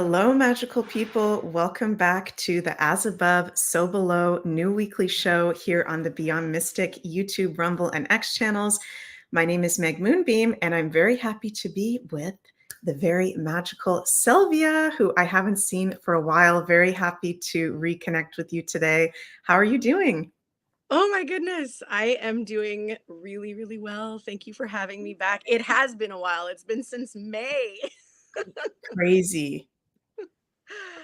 Hello, magical people. Welcome back to the As Above, So Below new weekly show here on the Beyond Mystic YouTube, Rumble, and X channels. My name is Meg Moonbeam, and I'm very happy to be with the very magical Sylvia, who I haven't seen for a while. Very happy to reconnect with you today. How are you doing? Oh my goodness. I am doing really, really well. Thank you for having me back. It has been a while. It's been since May. Crazy.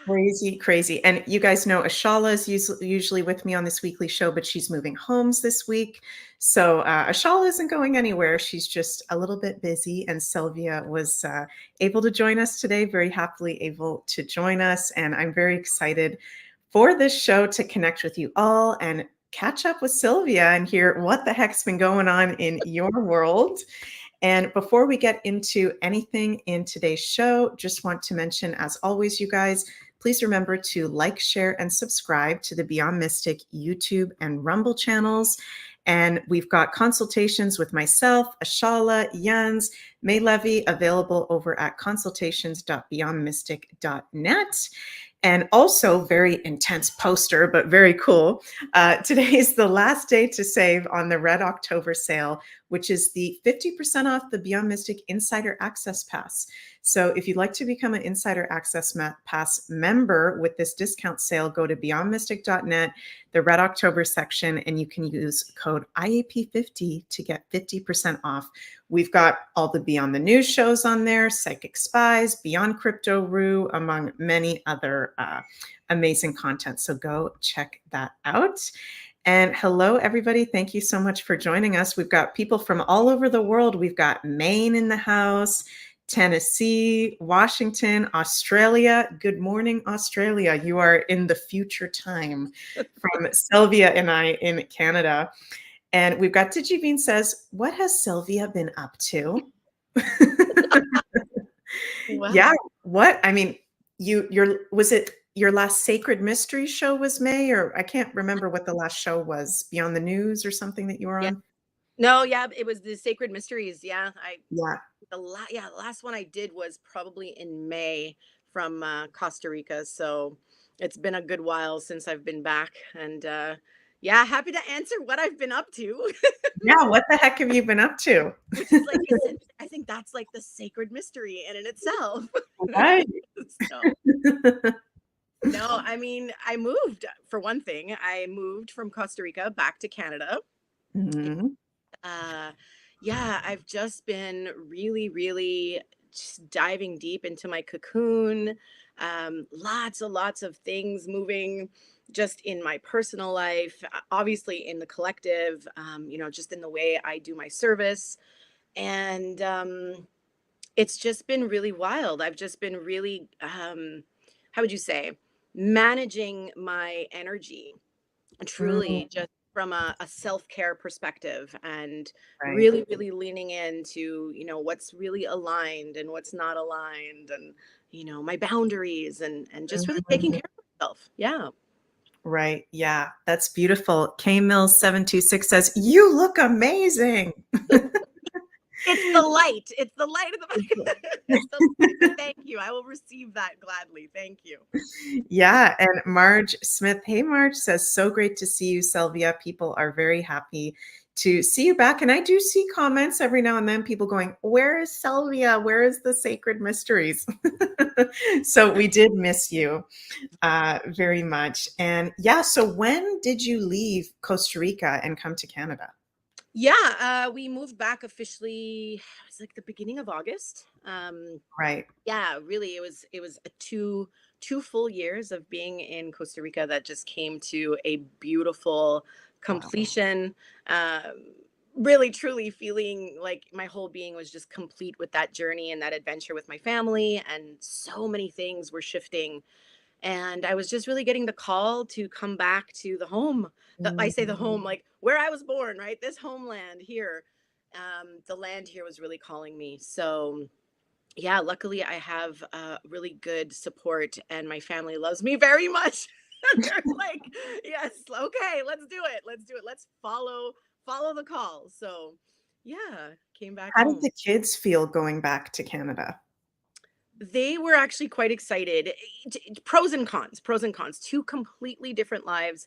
Crazy, crazy. And you guys know Ashala is usually with me on this weekly show, but she's moving homes this week. So Ashala isn't going anywhere. She's just a little bit busy. And Sylvia was able to join us today, very happily able to join us. And I'm very excited for this show to connect with you all and catch up with Sylvia and hear what the heck's been going on in your world. And before we get into anything in today's show, just want to mention, as always, you guys, please remember to like, share, and subscribe to the Beyond Mystic YouTube and Rumble channels. And we've got consultations with myself, Ashala, Jens, May Levy available over at consultations.beyondmystic.net. And also, very intense poster, but very cool. Today is the last day to save on the Red October sale, which is the 50% off the Beyond Mystic Insider Access Pass. So if you'd like to become an Insider Access Pass member with this discount sale, go to beyondmystic.net, the Red October section, and you can use code IAP50 to get 50% off. We've got all the Beyond the News shows on there, Psychic Spies, Beyond Crypto Rue, among many other amazing content. So go check that out. And hello, everybody. Thank you so much for joining us. We've got people from all over the world. We've got Maine in the house, Tennessee, Washington, Australia. Good morning, Australia. You are in the future time from Sylvia and I in Canada. And we've got Digivine says, what has Sylvia been up to? Wow. Yeah, what? I mean, was it your last Sacred Mystery show was May, or I can't remember what the last show was, Beyond the News or something that you were Yeah. on? No, yeah, it was the Sacred Mysteries. Yeah. Yeah. The last one I did was probably in May from Costa Rica. So it's been a good while since I've been back. And yeah, happy to answer what I've been up to. Yeah, what the heck have you been up to? Which is like you said, I think that's like the sacred mystery in itself. Right. So no, I mean, I moved for one thing. I moved from Costa Rica back to Canada. Mhm. Uh, yeah, I've just been really, really just diving deep into my cocoon. Lots and lots of things moving just in my personal life, obviously in the collective, just in the way I do my service. And it's just been really wild. I've just been really, how would you say, managing my energy truly Mm, just from a self-care perspective and right. really really leaning into what's really aligned and what's not aligned and my boundaries and just really taking Mhm. care of myself. Yeah. Right. Yeah, that's beautiful. K Mills 726 says, "You look amazing." It's the light of the it's the light, but thank you, I will receive that gladly, thank you. Yeah, and Marge Smith, hey Marge, says, so great to see you, Sylvia. People are very happy to see you back. And I do see comments every now and then, people going, where is Sylvia? Where is the Sacred Mysteries? So we did miss you very much. And yeah, so when did you leave Costa Rica and come to Canada? Yeah, we moved back officially, it was like the beginning of August. Right. Yeah, really, it was a two full years of being in Costa Rica that just came to a beautiful Wow. completion. Really, truly feeling like my whole being was just complete with that journey and that adventure with my family, and so many things were shifting. And I was just really getting the call to come back to the home. I say the home, like where I was born, right? This homeland here. The land here was really calling me. So yeah, luckily I have really good support and my family loves me very much. They're like, yes, okay, let's do it. Let's do it. Let's follow the call. So yeah, came back How did home. the kids feel going back to Canada? They were actually quite excited. Pros and cons, pros and cons, two completely different lives.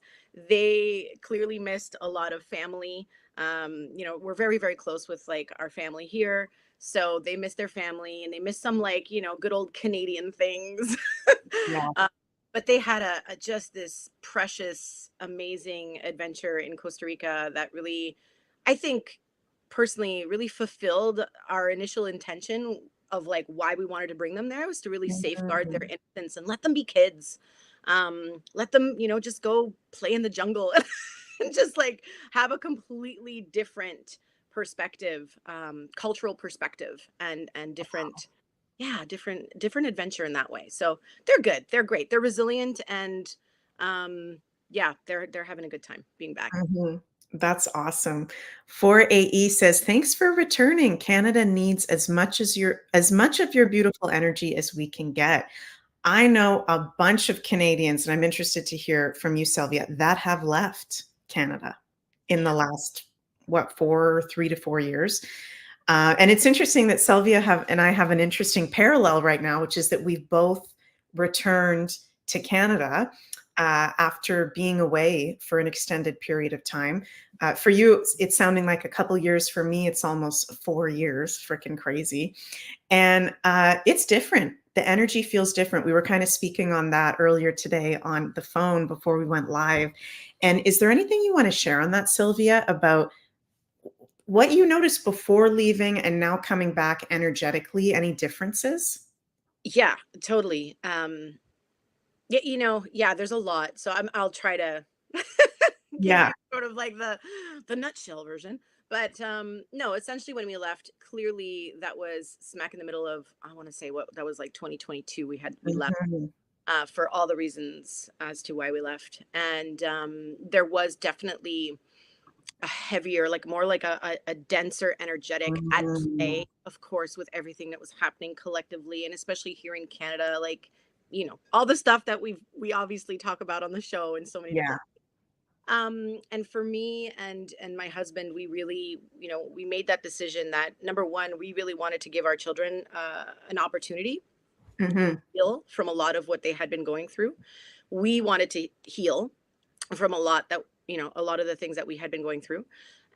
They clearly missed a lot of family. You know, we're very, very close with like our family here. So they miss their family and they miss some like, you know, good old Canadian things. Yeah. uh, but they had a just this precious, amazing adventure in Costa Rica that really, I think, personally really fulfilled our initial intention of like why we wanted to bring them there, was to really safeguard their Mhm. innocence and let them be kids. Let them, you know, just go play in the jungle and just like have a completely different perspective, cultural perspective, and different, yeah, different adventure in that way. So they're good, they're great, they're resilient, and yeah, they're having a good time being back. Mhm. That's awesome. 4AE says, "Thanks for returning. Canada needs as much of your beautiful energy as we can get." I know a bunch of Canadians, and I'm interested to hear from you, Sylvia, that have left Canada in the Yeah. last, what, 3 to 4 years. And it's interesting that Sylvia have and I have an interesting parallel right now, which is that we've both returned to Canada after being away for an extended period of time. For you, it's sounding like a couple years. For me, it's almost 4 years. Freaking crazy. And it's different. The energy feels different. We were kind of speaking on that earlier today on the phone before we went live. And is there anything you want to share on that, Sylvia, about what you noticed before leaving and now coming back energetically? Any differences? Yeah, totally. Yeah, you know, yeah, there's a lot. So I'll try to give Yeah. you sort of like the nutshell version. But no, essentially when we left, clearly that was smack in the middle of, I want to say what that was, like 2022. We left Mhm. for all the reasons as to why we left. And there was definitely a heavier, like more like a denser energetic at Mhm. play, of course, with everything that was happening collectively, and especially here in Canada, like, you know, all the stuff that we obviously talk about on the show in so many Yeah. different, and for me and my husband, we really, you know, we made that decision that number one, we really wanted to give our children an opportunity to Mhm. heal from a lot of what they had been going through. We wanted to heal from a lot that, you know, a lot of the things that we had been going through.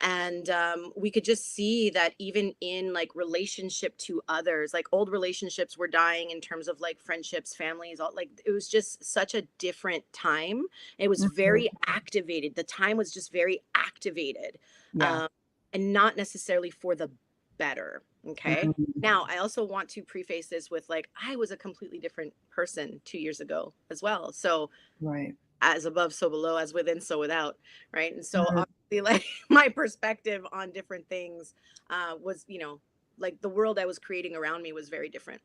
And we could just see that even in like relationship to others, like old relationships were dying in terms of like friendships, families, all, like it was just such a different time. It was Mhm. very activated, the time was just very activated, Yeah. um, and not necessarily for the better. Okay, Mhm. now I also want to preface this with like, I was a completely different person 2 years ago as well. So Right. as above, so below, as within, so without, right? And so Mhm. obviously, like my perspective on different things was, you know, like the world I was creating around me was very different.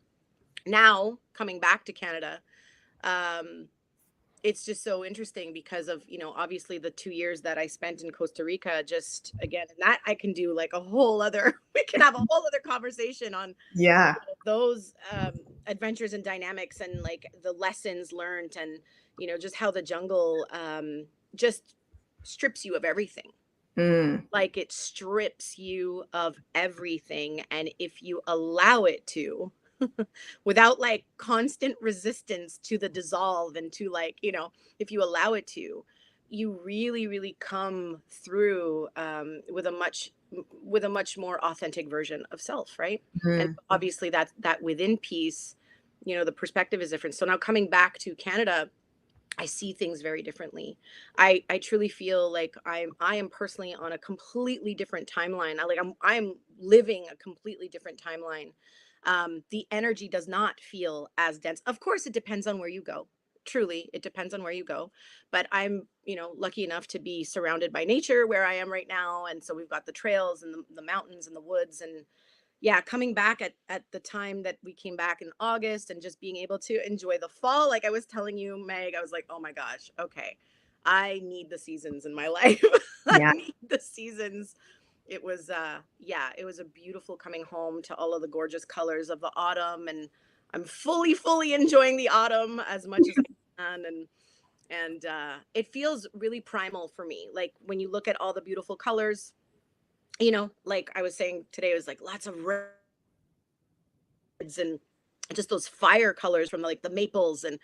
Now coming back to Canada, um, it's just so interesting because of, you know, obviously the 2 years that I spent in Costa Rica. Just again, and that I can do like a whole other. We can have a whole other conversation on Yeah. those adventures and dynamics and like the lessons learned, and you know just how the jungle just strips you of everything. Mm. Like it strips you of everything, and if you allow it to, without like constant resistance to the dissolve and to like, you know, if you allow it to, you really really come through with a much more authentic version of self, right? And Mhm. obviously that within peace, you know, the perspective is different. So now coming back to Canada, I see things very differently. I truly feel like I am personally on a completely different timeline. I'm living a completely different timeline. The energy does not feel as dense. Of course, it depends on where you go. Truly, it depends on where you go. But I'm, you know, lucky enough to be surrounded by nature where I am right now, and so we've got the trails and the mountains and the woods. And yeah, coming back at the time that we came back in August and just being able to enjoy the fall, like I was telling you, Meg, I was like, oh my gosh, okay, I need the seasons in my life. I Yeah. need the seasons. It was yeah, it was a beautiful coming home to all of the gorgeous colors of the autumn, and I'm fully enjoying the autumn as much as I can. And it feels really primal for me, like when you look at all the beautiful colors, you know, like I was saying today, it was like lots of reds and just those fire colors from like the maples, and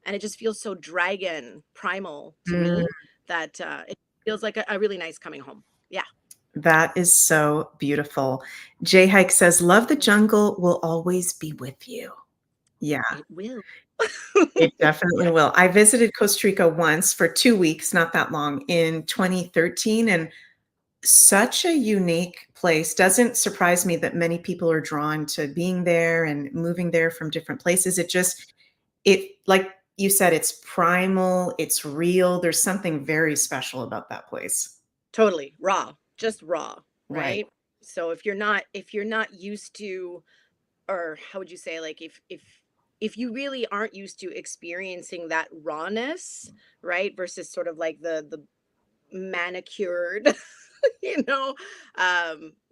it just feels so dragon primal to Mm, me that it feels like a really nice coming home. Yeah, that is so beautiful. Jay Hike says, "Love the jungle will always be with you." Yeah, it will. it definitely Yeah, will. I visited Costa Rica once for 2 weeks, not that long, in 2013, and such a unique place. Doesn't surprise me that many people are drawn to being there and moving there from different places. It like you said, it's primal, it's real. There's something very special about that place. totally raw, just raw, Right. right? So if you're not used to, or how would you say, like if you really aren't used to experiencing that rawness, right, versus sort of like the manicured, you know,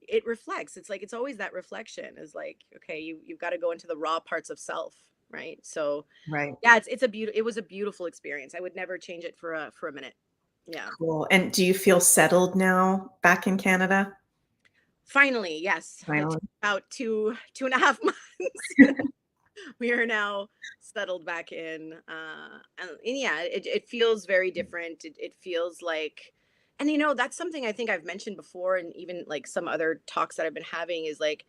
it reflects. It's like it's always that reflection is like, okay, you've got to go into the raw parts of self, right? So Right. yeah, it was a beautiful experience. I would never change it for a minute. Yeah. Cool. And do you feel settled now back in Canada? Finally, yes. It took Finally. about 2.5 months. We are now settled back in, and yeah, it feels very different. It feels like, and you know, that's something I think I've mentioned before, and even like some other talks that I've been having is like,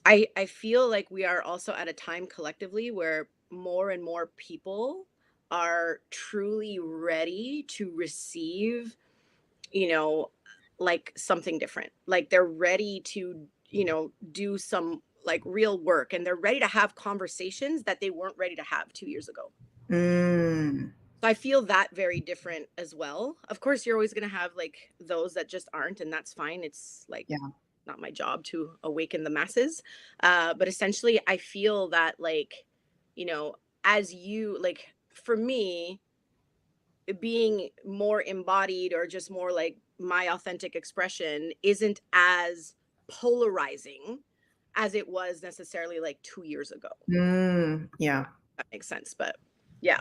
I feel like we are also at a time collectively where more and more people are truly ready to receive, you know, like something different. Like they're ready to, do some like real work, and they're ready to have conversations that they weren't ready to have 2 years ago. Mm, So I feel that very different as well. Of course, you're always going to have like those that just aren't, and that's fine. It's like yeah. not my job to awaken the masses. But essentially, I feel that like, you know, as you like, for me, being more embodied or just more like my authentic expression isn't as polarizing as it was necessarily like 2 years ago. Yeah. That makes sense. But yeah.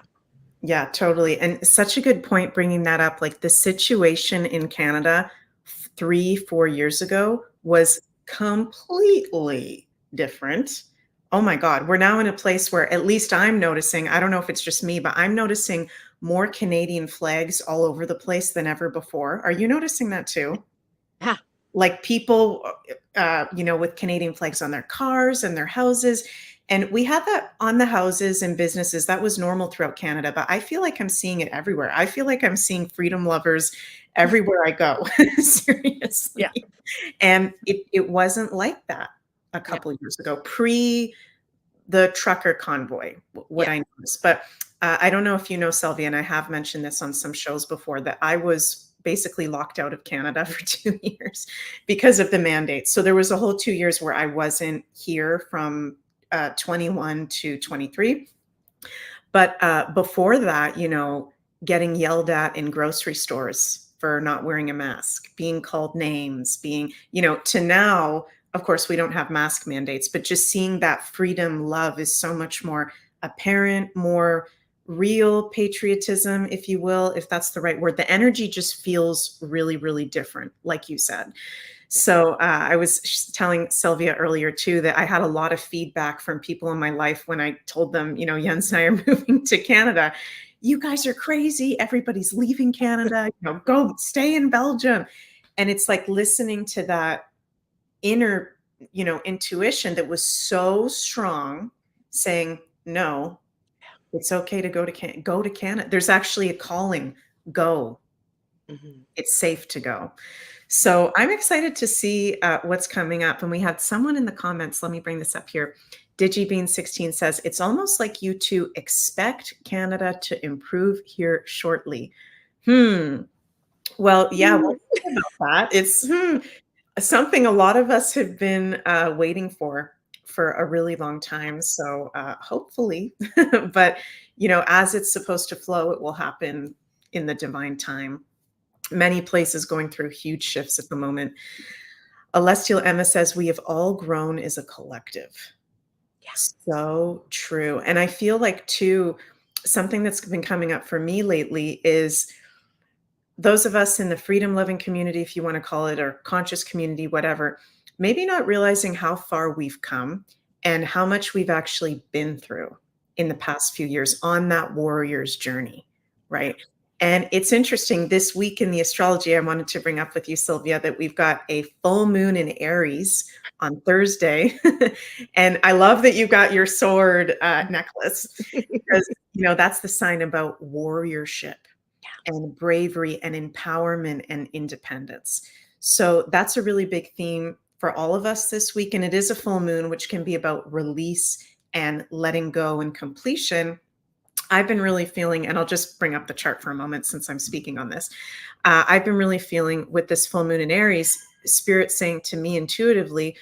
Yeah, totally. And such a good point bringing that up. Like the situation in Canada 3, 4 years ago was completely different. Oh my God. We're now in a place where at least I'm noticing, I don't know if it's just me, but I'm noticing more Canadian flags all over the place than ever before. Are you noticing that too? Yeah. Like people, with Canadian flags on their cars and their houses. And we had that on the houses and businesses. That was normal throughout Canada, but I feel like I'm seeing it everywhere. I feel like I'm seeing freedom lovers everywhere I go, Yeah. seriously. And it wasn't like that a Yeah. couple of years ago, pre the trucker convoy, what Yeah. I noticed. But I don't know if you know, Sylvia, and I have mentioned this on some shows before, that I was basically locked out of Canada for 2 years because of the mandate. So there was a whole 2 years where I wasn't here from 21 to 23. But before that, getting yelled at in grocery stores for not wearing a mask, being called names, to now, of course, we don't have mask mandates, but just seeing that freedom, love is so much more apparent, more real patriotism, if you will, if that's the right word. The energy just feels really, really different, like you said. Yeah. So I was telling Sylvia earlier too that I had a lot of feedback from people in my life when I told them, Jens and I are moving to Canada. You guys are crazy. Everybody's leaving Canada. Go stay in Belgium. And it's like listening to that inner, intuition that was so strong, saying, no, it's okay to go to Canada. There's actually a calling. Go. Hmm. It's safe to go. So I'm excited to see what's coming up. And we had someone in the comments. Let me bring this up here. DigiBean16 says, it's almost like you two expect Canada to improve here shortly. Well, yeah, we'll see about that. It's something a lot of us have been waiting for a really long time. So hopefully, but as it's supposed to flow, it will happen in the divine time. Many places going through huge shifts at the moment. Alestial Emma says, we have all grown as a collective. Yeah. So true. And I feel like, too, something that's been coming up for me lately is those of us in the freedom loving community, if you want to call it, or conscious community, whatever, maybe not realizing how far we've come and how much we've actually been through in the past few years on that warrior's journey, right? And it's interesting, this week in the astrology, I wanted to bring up with you, Sylvia, that we've got a full moon in Aries on Thursday. And I love that you got your sword necklace, because, that's the sign about warriorship and bravery and empowerment and independence. So that's a really big theme for all of us this week. And it is a full moon, which can be about release and letting go and completion. I've been really feeling, and I'll just bring up the chart for a moment since I'm speaking on this. I've been really feeling with this full moon in Aries, Spirit saying to me intuitively,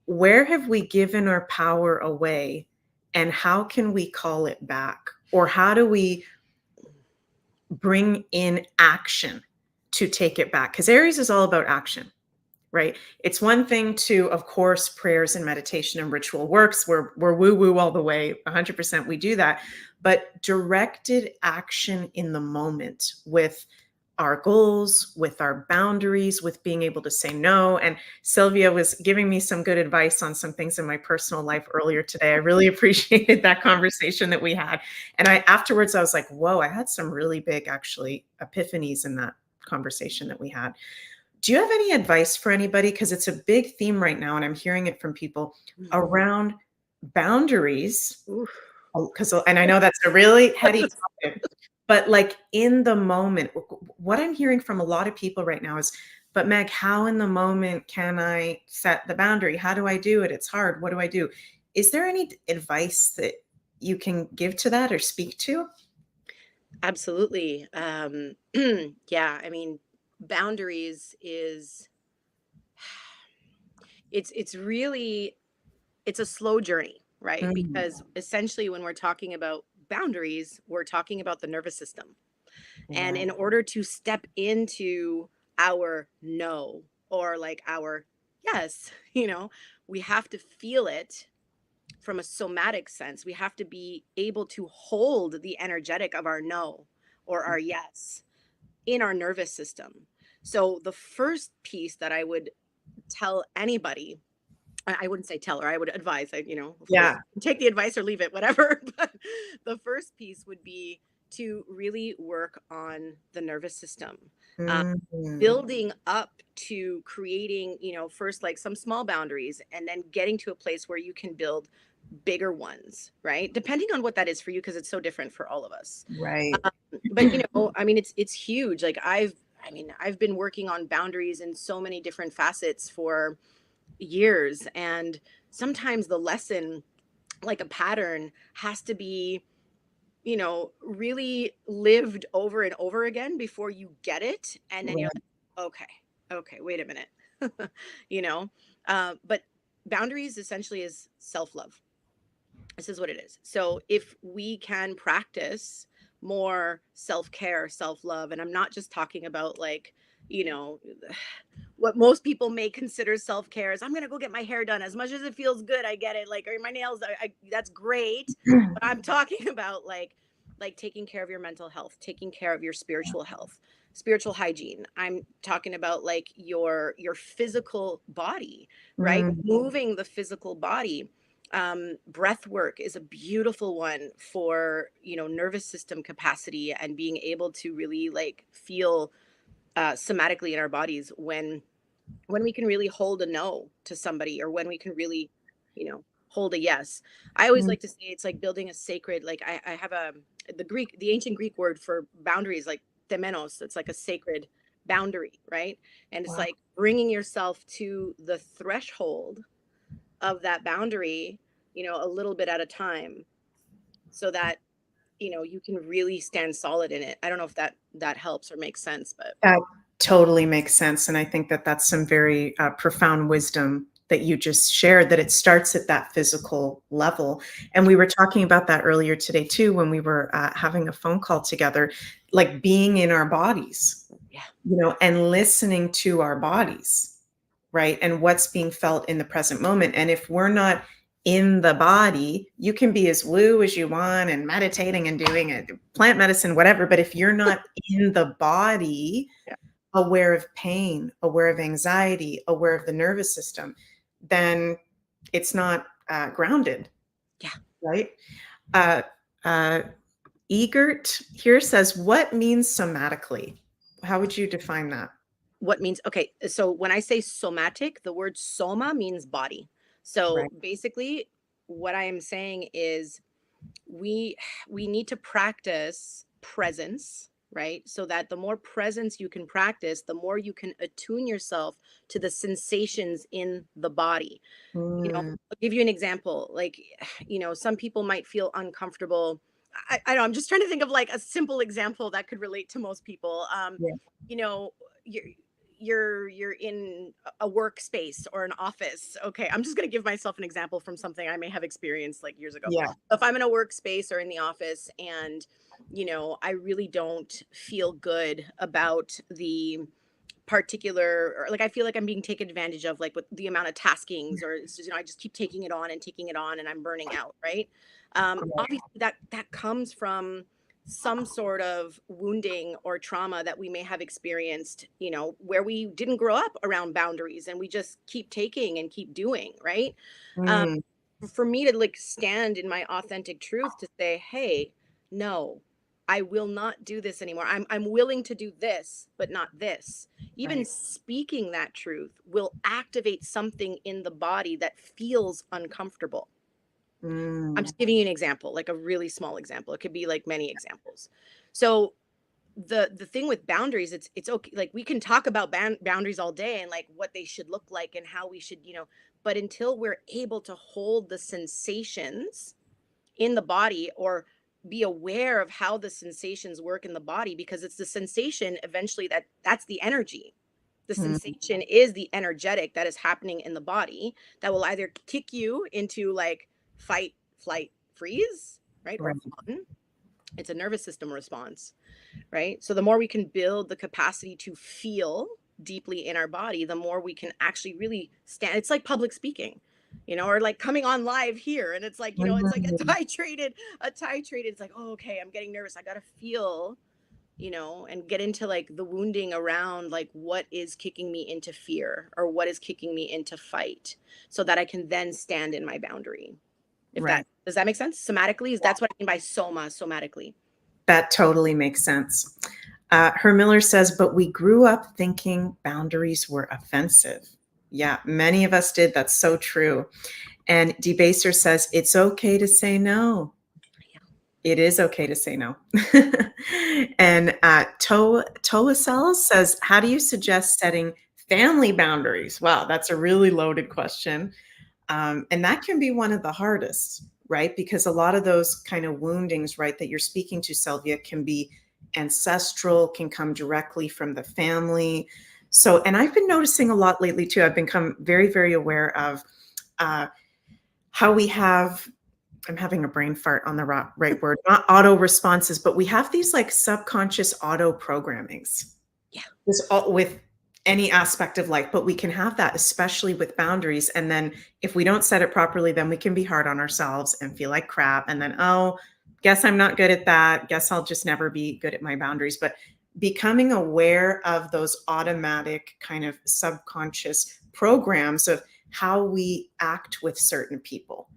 where have we given our power away and how can we call it back? Or how do we bring in action to take it back? Because Aries is all about action, right? It's one thing to, of course, prayers and meditation and ritual works. We're woo-woo all the way, 100% we do that. But directed action in the moment with our goals, with our boundaries, with being able to say no. And Sylvia was giving me some good advice on some things in my personal life earlier today. I really appreciated that conversation that we had. And afterwards, I was like, whoa, I had some really big, actually, epiphanies in that conversation that we had. Do you have any advice for anybody? Because it's a big theme right now, and I'm hearing it from people around boundaries. And I know that's a really heady topic, but like in the moment, what I'm hearing from a lot of people right now is, but Meg, how in the moment can I set the boundary? How do I do it? It's hard. What do I do? Is there any advice that you can give to that or speak to? Absolutely. Yeah, I mean, boundaries is it's really it's a slow journey, right? Mm, Because essentially when we're talking about boundaries, we're talking about the nervous system. And right. in order to step into our no or like our yes, we have to feel it from a somatic sense. We have to be able to hold the energetic of our no or our yes in our nervous system. So the first piece that I would tell anybody, I wouldn't say tell her, I would advise, of course, Yeah. take the advice or leave it, whatever. But the first piece would be to really work on the nervous system, uh, Mm, building up to creating, first like some small boundaries and then getting to a place where you can build bigger ones, right? Depending on what that is for you, because it's so different for all of us. right. But I mean, it's huge. Like I've been working on boundaries in so many different facets for years, and sometimes the lesson, like a pattern, has to be really lived over and over again before you get it, and then you're Right. like, okay, wait a minute. you know but boundaries essentially is self-love. This is what it is. So if we can practice more self-care, self-love, and I'm not just talking about like, you know, what most people may consider self-care is I'm going to go get my hair done as much as it feels good. I get it. Like, or my nails, that's great. But I'm talking about like taking care of your mental health, taking care of your spiritual health, spiritual hygiene. I'm talking about like your physical body, right? Mm, Moving the physical body. Breath work is a beautiful one for nervous system capacity and being able to really like feel somatically in our bodies when we can really hold a no to somebody, or when we can really hold a yes. I always mm. like to say it's like building a sacred, like I have the ancient Greek word for boundaries, like temenos. It's like a sacred boundary, right? And it's Wow. like bringing yourself to the threshold of that boundary, a little bit at a time, so that you can really stand solid in it. I don't know if that helps or makes sense, but That totally makes sense. And I think that that's some very profound wisdom that you just shared, that it starts at that physical level. And we were talking about that earlier today, too, when we were having a phone call together, like being in our bodies, yeah, and listening to our bodies, right? And what's being felt in the present moment. And if we're not in the body, you can be as woo as you want and meditating and doing it, plant medicine, whatever. But if you're not in the body, yeah, aware of pain, aware of anxiety, aware of the nervous system, then it's not grounded, Yeah. right? Uh, uh, Egert here says, what means somatically? How would you define that? What means, okay, so when I say somatic, the word soma means body. So Right. basically, what I am saying is we we need to practice presence, right? So that the more presence you can practice, the more you can attune yourself to the sensations in the body. Mm, I'll give you an example. Like, some people might feel uncomfortable. I know, I'm just trying to think of like a simple example that could relate to most people. yeah. You know, you're you're in a workspace or an office. Okay, I'm just gonna give myself an example from something I may have experienced like years ago. Yeah. If I'm in a workspace or in the office and I really don't feel good about the particular, or like I feel like I'm being taken advantage of, like with the amount of taskings, or it's just, I just keep taking it on and taking it on and I'm burning out, right? Obviously that comes from some sort of wounding or trauma that we may have experienced, where we didn't grow up around boundaries and we just keep taking and keep doing, right? um, Mm, for me to like stand in my authentic truth to say, hey, no, I will not do this anymore. I'm willing to do this, but not this. Even right. speaking that truth will activate something in the body that feels uncomfortable. I'm Mm, just giving you an example, like a really small example. It could be like many examples. So the thing with boundaries, it's okay, like we can talk about boundaries all day and like what they should look like and how we should, but until we're able to hold the sensations in the body, or be aware of how the sensations work in the body, because it's the sensation eventually that's the energy. The mm, sensation is the energetic that is happening in the body that will either kick you into like fight, flight, freeze, right, or right. fawn. It's a nervous system response, right? So the more we can build the capacity to feel deeply in our body, the more we can actually really stand. It's like public speaking, or like coming on live here. And it's like, it's like Mm, it's like, oh, okay, I'm getting nervous. I got to feel, and get into like the wounding around like what is kicking me into fear or what is kicking me into fight, so that I can then stand in my boundary. If that right. does that make sense? Somatically, is that's what I mean by somatically. That totally makes sense. Her Miller says, but we grew up thinking boundaries were offensive. Yeah, many of us did. That's so true. And Debaser says, it's okay to say no. It is okay to say no. And Toasel says, how do you suggest setting family boundaries? Wow, that's a really loaded question. And that can be one of the hardest, right? Because a lot of those kind of woundings, right, that you're speaking to, Sylvia, can be ancestral, can come directly from the family. So, and I've been noticing a lot lately too. I've become very, very aware of uh, how we have, I'm having a brain fart on the right word, not auto responses, but we have these like subconscious auto programmings. Yeah. This all with any aspect of life, but we can have that, especially with boundaries. And then if we don't set it properly, then we can be hard on ourselves and feel like crap. And then, oh, guess I'm not good at that. Guess I'll just never be good at my boundaries. But becoming aware of those automatic kind of subconscious programs of how we act with certain people.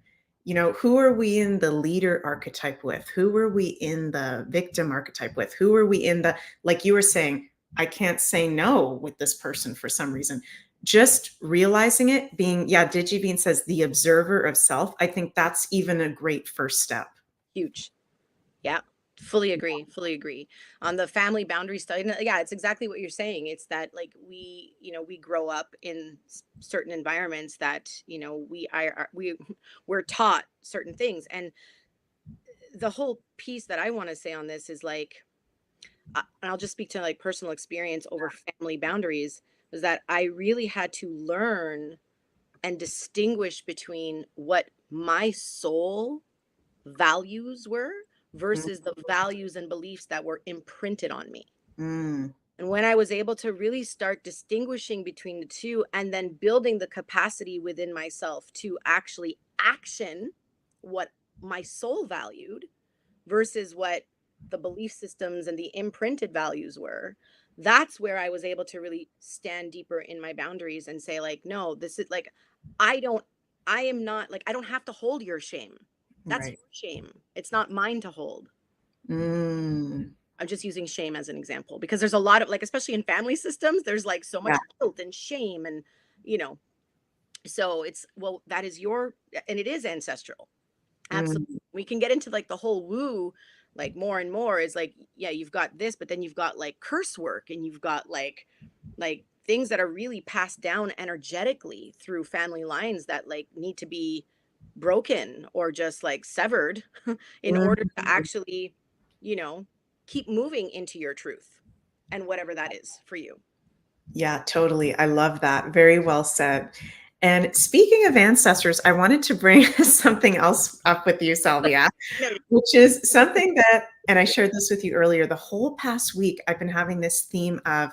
Who are we in the leader archetype with? Who are we in the victim archetype with? Who are we in the, like you were saying, I can't say no with this person for some reason. Just realizing it, being, yeah, Digivine says the observer of self. I think that's even a great first step. Huge. Yeah, fully agree. Fully agree. On the family boundary study, yeah, it's exactly what you're saying. It's that like we grow up in certain environments that we're taught certain things, and the whole piece that I want to say on this is like, and I'll just speak to like personal experience over family boundaries, was that I really had to learn and distinguish between what my soul values were versus the values and beliefs that were imprinted on me. Mm, And when I was able to really start distinguishing between the two and then building the capacity within myself to actually action what my soul valued versus what the belief systems and the imprinted values were, that's where I was able to really stand deeper in my boundaries and say like, no, this is like, I don't I am not like, I don't have to hold your shame. That's Right. your shame. It's not mine to hold. Mm. I'm just using shame as an example because there's a lot of like, especially in family systems, there's like so Yeah. much guilt and shame and, you know, so it's, well, that is your, and it is ancestral. Absolutely. Mm. We can get into like the whole woo, like more and more is like, yeah, you've got this, but then you've got like curse work and you've got like things that are really passed down energetically through family lines that like need to be broken or just like severed in order to Mm. actually, you know, keep moving into your truth and whatever that is for you. Yeah, totally. I love that. Very well said. And speaking of ancestors, I wanted to bring something else up with you, Sylvia, No, which is something that, and I shared this with you earlier, the whole past week, I've been having this theme of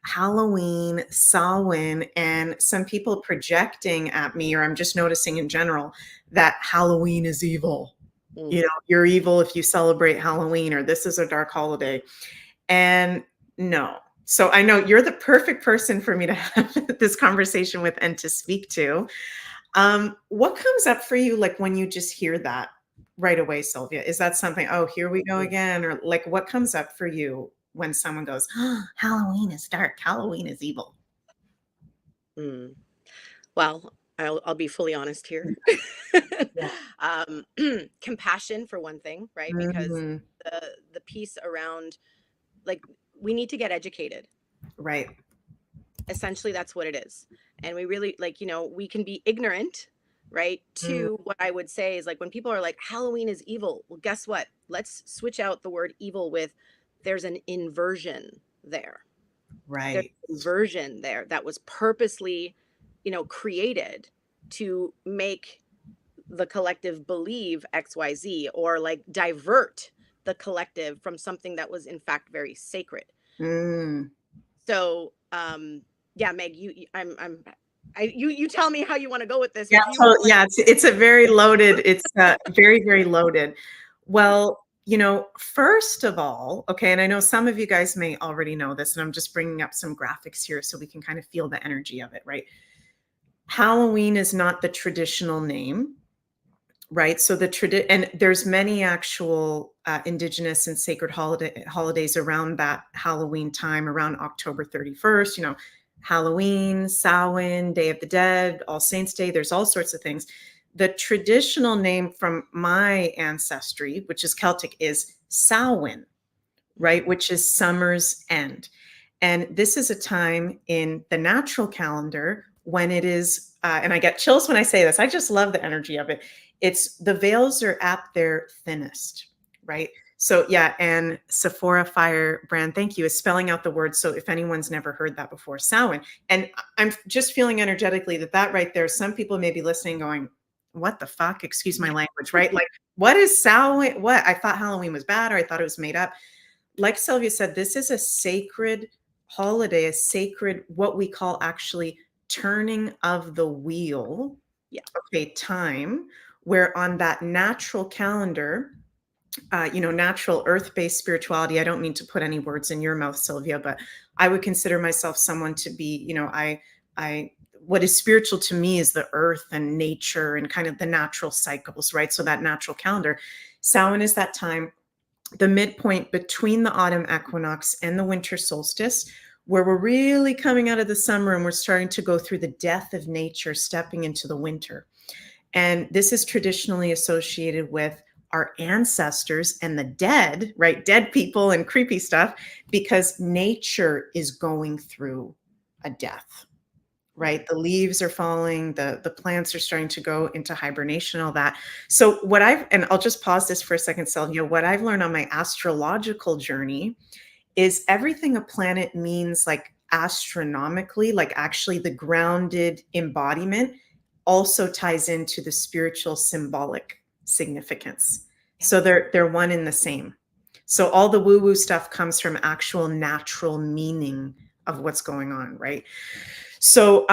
Halloween, Samhain, and some people projecting at me, or I'm just noticing in general, that Halloween is evil. mm, You know, you're evil if you celebrate Halloween, or this is a dark holiday. And no. So I know you're the perfect person for me to have this conversation with and to speak to. What comes up for you like when you just hear that right away, Sylvia? Is that something, oh, here we go again? Or like what comes up for you when someone goes, oh, Halloween is dark, Halloween is evil? mm. Well, I'll be fully honest here. Yeah. um, compassion for one thing, right? Because Mhm. the piece around like we need to get educated. Right. Essentially, that's what it is. And we really like, we can be ignorant, right? Mm. To what I would say is like when people are like Halloween is evil. Well, guess what? Let's switch out the word evil with there's an inversion there. There's Right. an inversion there that was purposely, created to make the collective believe XYZ or like divert the collective from something that was in fact very sacred. Mm. So, yeah, Meg, you tell me how you want to go with this. Yeah, If you so want, like, yeah, it's a very loaded, it's very, very loaded. Well, first of all, okay, and I know some of you guys may already know this, and I'm just bringing up some graphics here so we can kind of feel the energy of it, right? Halloween is not the traditional name, right? So and there's many actual indigenous and sacred holidays around that Halloween time, around October 31st. Halloween, Samhain, Day of the Dead, All Saints Day. There's all sorts of things. The traditional name from my ancestry, which is Celtic, is Samhain, right? Which is summer's end. And this is a time in the natural calendar when it is, and I get chills when I say this. I just love the energy of it. It's the veils are at their thinnest, right? So yeah, and Sephora Firebrand, thank you, is spelling out the word. So if anyone's never heard that before, Samhain. And I'm just feeling energetically that right there, some people may be listening going, what the fuck? Excuse my language, right? Like, what is Samhain? What? I thought Halloween was bad, or I thought it was made up. Like Sylvia said, this is a sacred holiday, a sacred, what we call actually turning of the wheel, yeah, okay, time, where on that natural calendar, natural earth-based spirituality, I don't mean to put any words in your mouth, Sylvia, but I would consider myself someone to be, what is spiritual to me is the earth and nature and kind of the natural cycles, right? So that natural calendar. Samhain is that time, the midpoint between the autumn equinox and the winter solstice, where we're really coming out of the summer and we're starting to go through the death of nature, stepping into the winter. And this is traditionally associated with our ancestors and the dead, right? Dead people and creepy stuff, because nature is going through a death, right? The leaves are falling, the plants are starting to go into hibernation, all that. So and I'll just pause this for a second, Sylvia, what I've learned on my astrological journey is everything a planet means, like astronomically, like actually the grounded embodiment, also ties into the spiritual symbolic significance. yeah. So they're one and the same. So all the woo-woo stuff comes from actual natural meaning of what's going on, right? So,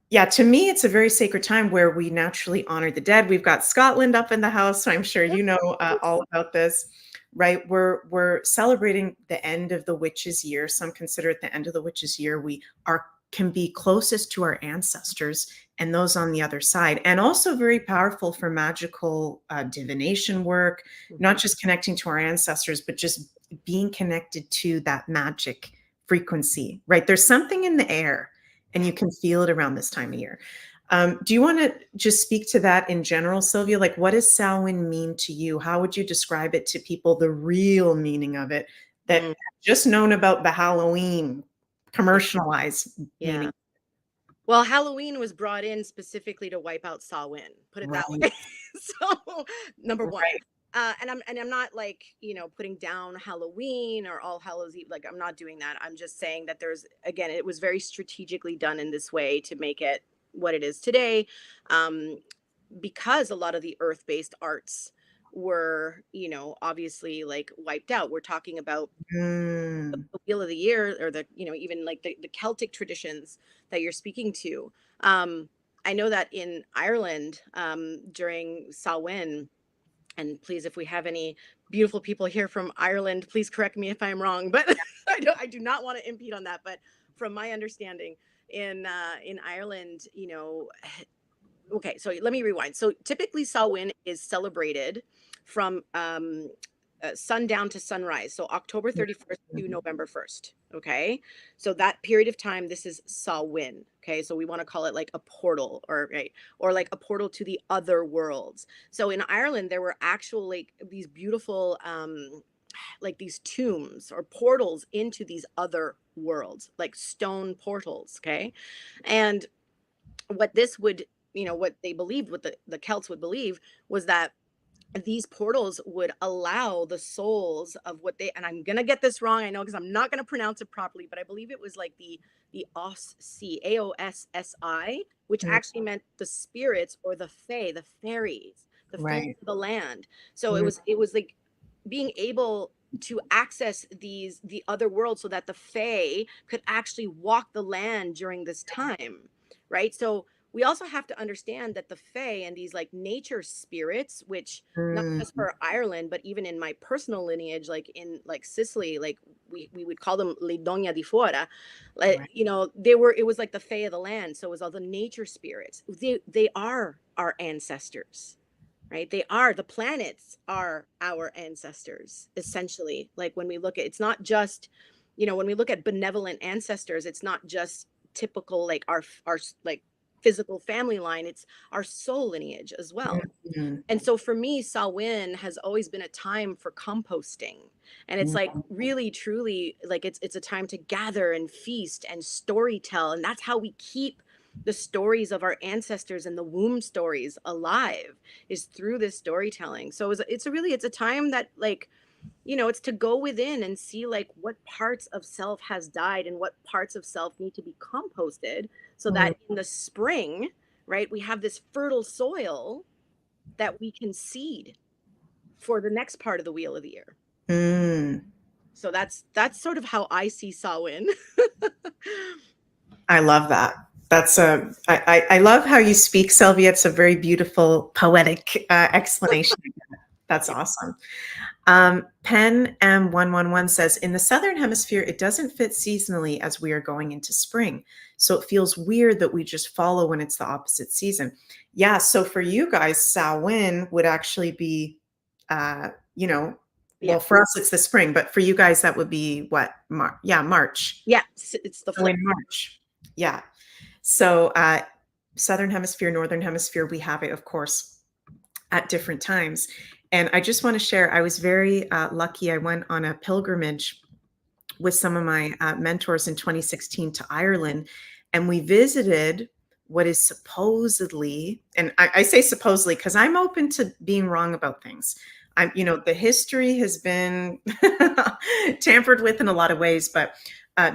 yeah, to me, it's a very sacred time where we naturally honor the dead. We've got Scotland up in the house, so I'm sure you know all about this, right? We're celebrating the end of the witches' year. Some consider it the end of the witches' year. We are can be closest to our ancestors and those on the other side, and also very powerful for magical divination work, not just connecting to our ancestors, but just being connected to that magic frequency, right? There's something in the air and you can feel it around this time of year. Do you want to just speak to that in general, Sylvia? Like, what does Samhain mean to you? How would you describe it to people, the real meaning of it, that Mm, have just known about the Halloween commercialized yeah. meaning? Well, Halloween was brought in specifically to wipe out Samhain, put it that Right, way. So, number one. right. And I'm not like, putting down Halloween or All Hallows Eve. Like, I'm not doing that. I'm just saying that there's, again, it was very strategically done in this way to make it what it is today. Um, because a lot of the earth-based arts were, obviously like wiped out. We're talking about Mm, the wheel of the year, or the, even like the Celtic traditions that you're speaking to. um I know that in Ireland, during Samhain, and please, if we have any beautiful people here from Ireland, please correct me if I'm wrong, but I do not want to impede on that. But from my understanding, in Ireland, okay, so let me rewind. So typically, Samhain is celebrated from sundown to sunrise. So October 31st to November 1st. Okay. So that period of time, this is Samhain. Okay. So we want to call it like a portal, or right, or like a portal to the other worlds. So in Ireland, there were actual like these beautiful like these tombs or portals into these other worlds, like stone portals. Okay. And what this would, what they believed, what the Celts would believe, was that these portals would allow the souls of what they, and I'm gonna get this wrong, I know, because I'm not gonna pronounce it properly, but I believe it was like the OSC, AOSSI, which mm, actually meant the spirits, or the fae, the fairies, the fairies right. of the land. So it Mm, was it was like being able to access the other world, so that the fae could actually walk the land during this time, right? So we also have to understand that the fae and these like nature spirits, which not just mm, for Ireland, but even in my personal lineage, like in like Sicily, like we would call them le donna di fuora, like, right. they were, it was like the fae of the land. So it was all the nature spirits. They are our ancestors, right? They are, the planets are our ancestors, essentially. Like when we look at, it's not just, when we look at benevolent ancestors, it's not just typical like our like physical family line, it's our soul lineage as well. Mm, And so for me, Samhain has always been a time for composting. And it's like mm, really truly like it's a time to gather and feast and story tell. And that's how we keep the stories of our ancestors and the womb stories alive, is through this storytelling. So it's a time that like, it's to go within and see like what parts of self has died and what parts of self need to be composted, so mm, that in the spring, right, we have this fertile soil that we can seed for the next part of the wheel of the year. mm. So that's sort of how I see Samhain. I love that. That's I love how you speak, Sylvia. It's a very beautiful, poetic explanation. That's awesome. Pen M111 says, in the Southern Hemisphere, it doesn't fit seasonally as we are going into spring. So it feels weird that we just follow when it's the opposite season. Yeah. So for you guys, Samhain would actually be, uh, you know, Yeah. well, for us, it's the spring, but for you guys, that would be what? Yeah, March. Yeah, it's the So flip. in March. Yeah. So Southern Hemisphere, Northern Hemisphere, we have it, of course, at different times. And I just want to share, I was very lucky. I went on a pilgrimage with some of my mentors in 2016 to Ireland, and we visited what is supposedly, and I say supposedly because I'm open to being wrong about things. The history has been tampered with in a lot of ways, but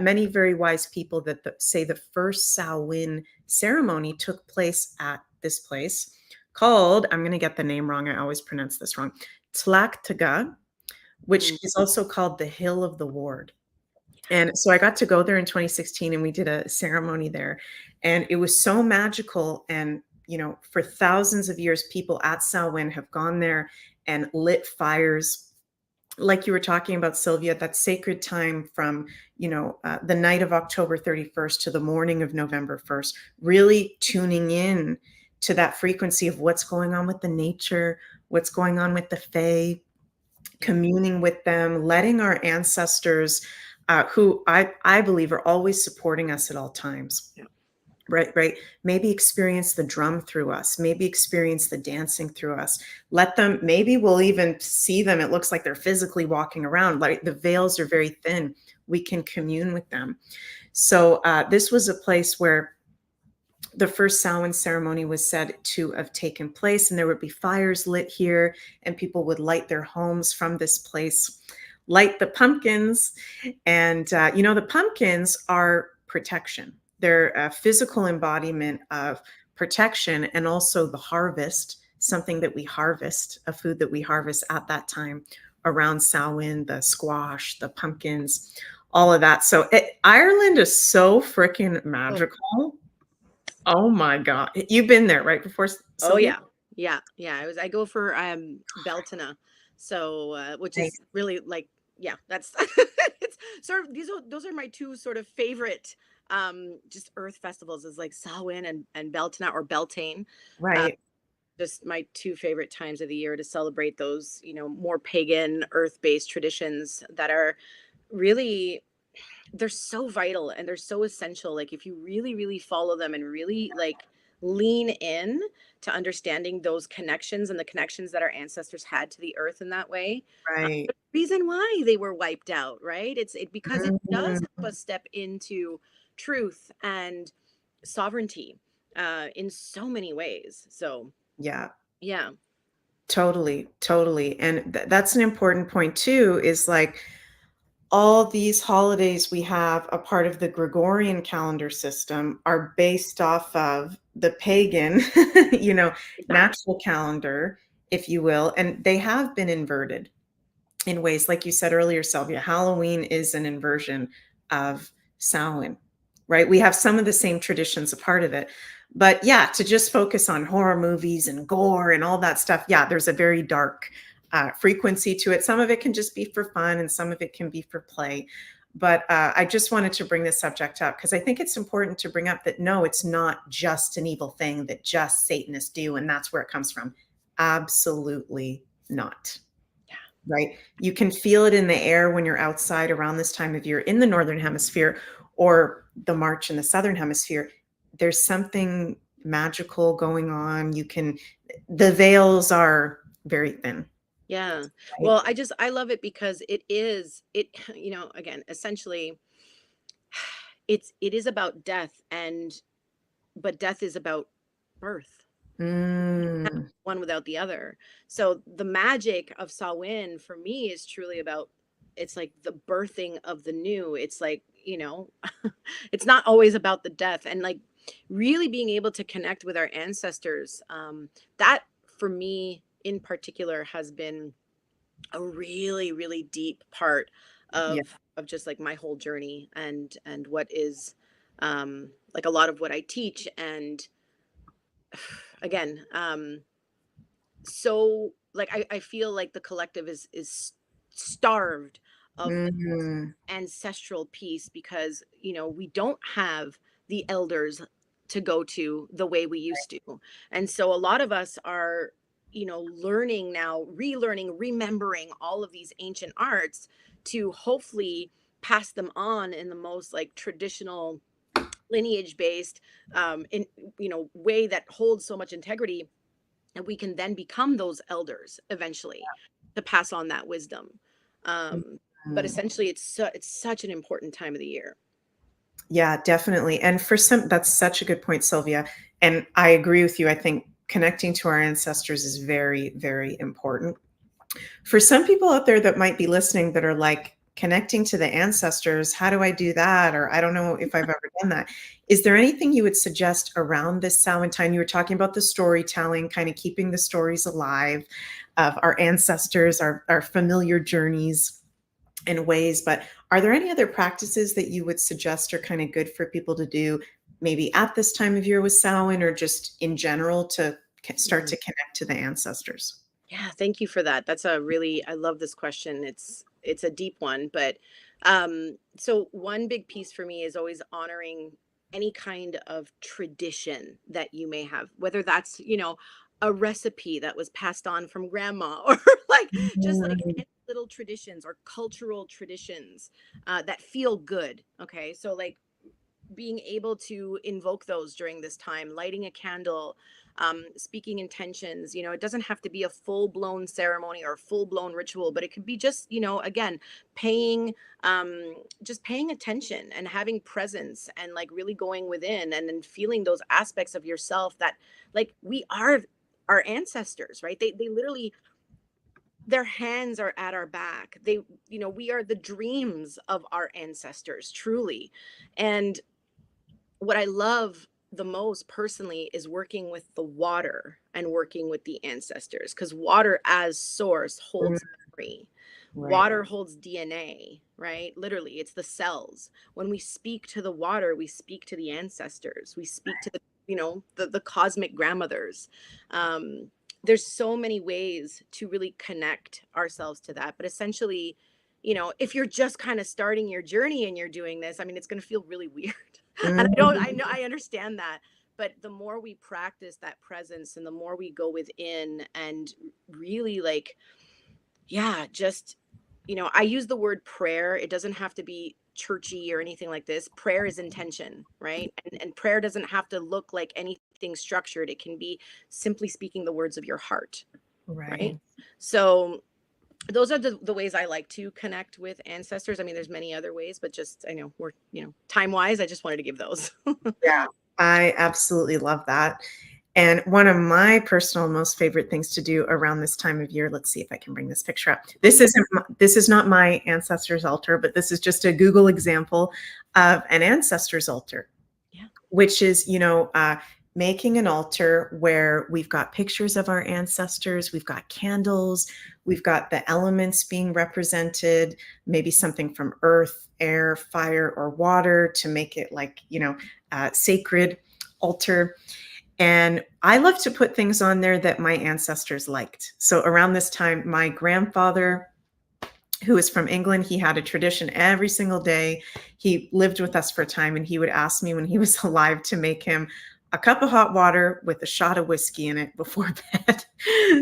many very wise people that say the first Samhain ceremony took place at this place called, I'm going to get the name wrong, I always pronounce this wrong, Tlactaga, which Mm. is also called the Hill of the Ward. And so I got to go there in 2016 and we did a ceremony there. And it was so magical. And, for thousands of years, people at Samhain have gone there and lit fires like you were talking about, Sylvia, that sacred time from, the night of October 31st to the morning of November 1st, really tuning in to that frequency of what's going on with the nature, what's going on with the fae, Yeah. communing with them, letting our ancestors, who I believe are always supporting us at all times. Yeah. Right. Maybe experience the drum through us, maybe experience the dancing through us. Let them, maybe we'll even see them. It looks like they're physically walking around, like the veils are very thin. We can commune with them. So this was a place where the first Samhain ceremony was said to have taken place, and there would be fires lit here, and people would light their homes from this place, light the pumpkins. And, the pumpkins are protection. They're a physical embodiment of protection and also the harvest, something that we harvest, a food that we harvest at that time around Samhain, the squash, the pumpkins, all of that. So Ireland is so freaking Oh, magical. Oh my God. You've been there, right, before, oh Sylvia? yeah. Yeah. Yeah. I go for Beltana. So which Right. is really like, yeah, that's it's sort of those are my two sort of favorite just earth festivals, is like Samhain and Beltana or Beltane. Uh, Right. just my two favorite times of the year to celebrate those, more pagan earth-based traditions that are really, they're so vital and they're so essential. Like if you really, really follow them and really like lean in to understanding those connections and the connections that our ancestors had to the earth in that way, Right. reason why they were wiped out, right? Because it does Mhm. help us step into truth and sovereignty in so many ways. So Yeah. yeah. Totally, totally. And that's an important point too, is like all these holidays we have a part of the Gregorian calendar system are based off of the pagan, you know, Exactly. natural calendar, if you will, and they have been inverted in ways like you said earlier, Sylvia. Halloween is an inversion of Samhain, right? We have some of the same traditions, a part of it. But yeah, to just focus on horror movies and gore and all that stuff, yeah, there's a very dark frequency to it. Some of it can just be for fun and some of it can be for play. But I just wanted to bring this subject up because I think it's important to bring up that no, it's not just an evil thing that just Satanists do, and that's where it comes from. Absolutely not. Yeah. Right? You can feel it in the air when you're outside around this time of year in the Northern Hemisphere or the March in the Southern Hemisphere. There's something magical going on. The veils are very thin, Yeah. right? Well, I love it because again, essentially it is about death, but death is about birth. Mm, One without the other. So the magic of Samhain for me is truly about, it's like the birthing of the new. It's like, it's not always about the death, and like really being able to connect with our ancestors. That for me in particular has been a really, really deep part yeah. of just like my whole journey, and what is like a lot of what I teach. And again, so like I feel like the collective is starved of Mm, ancestral piece, because we don't have the elders to go to the way we used to. And so a lot of us are learning now, relearning, remembering all of these ancient arts to hopefully pass them on in the most like traditional, lineage based in way that holds so much integrity, and we can then become those elders eventually to pass on that wisdom. But mm. essentially it's such an important time of the year. Yeah, definitely. And for some, that's such a good point, Sylvia. And I agree with you. I think connecting to our ancestors is very, very important. For some people out there that might be listening that are like, connecting to the ancestors, how do I do that? Or I don't know if I've ever done that. Is there anything you would suggest around this Samhain? You were talking about the storytelling, kind of keeping the stories alive of our ancestors, our familiar journeys and ways. But are there any other practices that you would suggest are kind of good for people to do, maybe at this time of year with Samhain or just in general to start Mhm. to connect to the ancestors? Yeah, thank you for that. That's a really, I love this question. It's a deep one, but so one big piece for me is always honoring any kind of tradition that you may have, whether that's, a recipe that was passed on from grandma or like just like Mhm. any little traditions or cultural traditions that feel good. Okay. So like being able to invoke those during this time, lighting a candle, speaking intentions. It doesn't have to be a full blown ceremony or full blown ritual, but it could be just, again, paying, just paying attention and having presence and like really going within and then feeling those aspects of yourself that like we are our ancestors, right? They literally, their hands are at our back. We are the dreams of our ancestors, truly. And what I love the most personally is working with the water and working with the ancestors, because water as source Mm, holds memory. right. Water holds DNA, right? Literally, it's the cells. When we speak to the water, we speak to the ancestors. We speak to the cosmic grandmothers. Um, there's so many ways to really connect ourselves to that. But essentially, if you're just kind of starting your journey and you're doing this, I mean, it's going to feel really weird. And I Mhm. know, I understand that. But the more we practice that presence and the more we go within and really like, yeah, just, I use the word prayer. It doesn't have to be churchy or anything like this. Prayer is intention, right? And prayer doesn't have to look like anything structured. It can be simply speaking the words of your heart, right? Right. So those are the ways I like to connect with ancestors. I mean, there's many other ways, but just I know we're, time wise, I just wanted to give those. Yeah, I absolutely love that. And one of my personal most favorite things to do around this time of year, let's see if I can bring this picture up. This is not my ancestors altar, but this is just a Google example of an ancestors altar, Yeah. which is, making an altar where we've got pictures of our ancestors, we've got candles, we've got the elements being represented, maybe something from earth, air, fire, or water to make it like, sacred altar. And I love to put things on there that my ancestors liked. So around this time, my grandfather, who is from England, he had a tradition every single day. He lived with us for a time, and he would ask me when he was alive to make him a cup of hot water with a shot of whiskey in it before bed.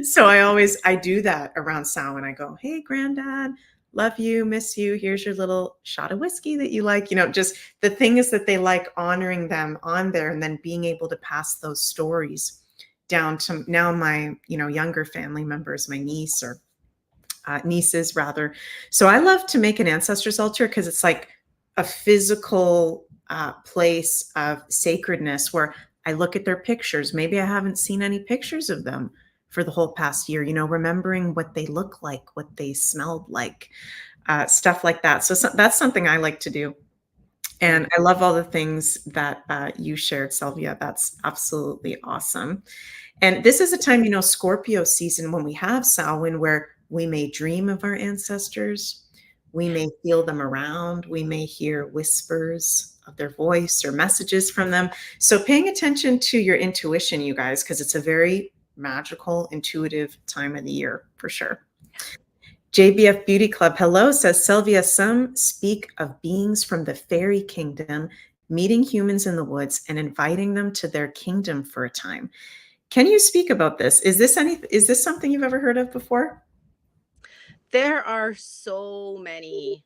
So I do that around Samhain. I go, "Hey, granddad, love you, miss you. Here's your little shot of whiskey that you like." Just the thing is that they like honoring them on there, and then being able to pass those stories down to now my younger family members, my niece or nieces rather. So I love to make an ancestors altar because it's like a physical place of sacredness where I look at their pictures. Maybe I haven't seen any pictures of them for the whole past year, remembering what they look like, what they smelled like, stuff like that. So that's something I like to do. Yeah. And I love all the things that you shared, Sylvia. That's absolutely awesome. And this is a time, Scorpio season, when we have Samhain, where we may dream of our ancestors, we may feel them around, we may hear whispers of their voice or messages from them. So paying attention to your intuition, you guys, because it's a very magical, intuitive time of the year for sure. JBF Beauty Club, hello, says Sylvia. Some speak of beings from the fairy kingdom meeting humans in the woods and inviting them to their kingdom for a time. Can you speak about this? Is this something you've ever heard of before? There are so many